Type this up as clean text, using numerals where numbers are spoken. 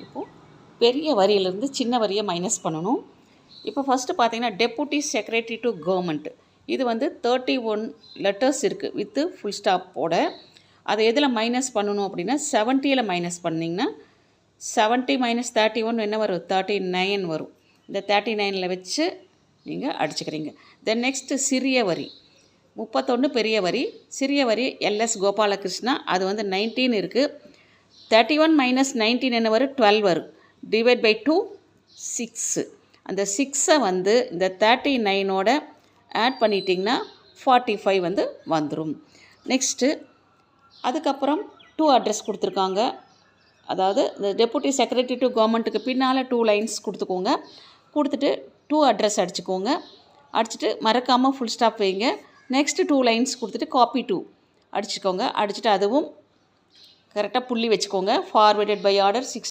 இப்போது பெரிய வரியிலேருந்து சின்ன வரியை மைனஸ் பண்ணணும். இப்போ ஃபஸ்ட்டு பார்த்தீங்கன்னா டெபுட்டி செக்ரட்டரி டு கவர்மெண்ட், இது வந்து 31 லெட்டர்ஸ் இருக்குது வித்து ஃபுல் ஸ்டாப்போட. அதை எதில் மைனஸ் பண்ணணும் அப்படின்னா 70ல் மைனஸ் பண்ணிங்கன்னா 70 - 31 என்ன வரும்? 39 வரும். இந்த 39ல் வச்சு நீங்கள் அடிச்சுக்கிறீங்க. தென் நெக்ஸ்ட்டு சிறிய வரி 31 பெரிய வரி, சிறிய வரி எல்எஸ் கோபாலகிருஷ்ணா, அது வந்து 19 இருக்குது. 31 - 19 என்ன வரும்? 12 வரும். Divide by 2 6. அந்த 6ஐ வந்து இந்த 39ஓட ஆட் பண்ணிட்டிங்கன்னா 45 வந்து வந்துடும். நெக்ஸ்ட்டு அதுக்கப்புறம் 2 அட்ரஸ் கொடுத்துருக்காங்க. அதாவது இந்த டெபுட்டி செக்ரட்டரி டு கவர்மெண்ட்டுக்கு பின்னால் 2 லைன்ஸ் கொடுத்துக்கோங்க. கொடுத்துட்டு 2 அட்ரஸ் அடிச்சுக்கோங்க. அடிச்சுட்டு மறக்காமல் ஃபுல் ஸ்டாப் வைங்க. நெக்ஸ்ட்டு 2 லைன்ஸ் கொடுத்துட்டு காப்பி 2 அடிச்சுக்கோங்க. அடிச்சுட்டு அதுவும் கரெக்டாக புள்ளி வச்சுக்கோங்க. Forwarded by order 6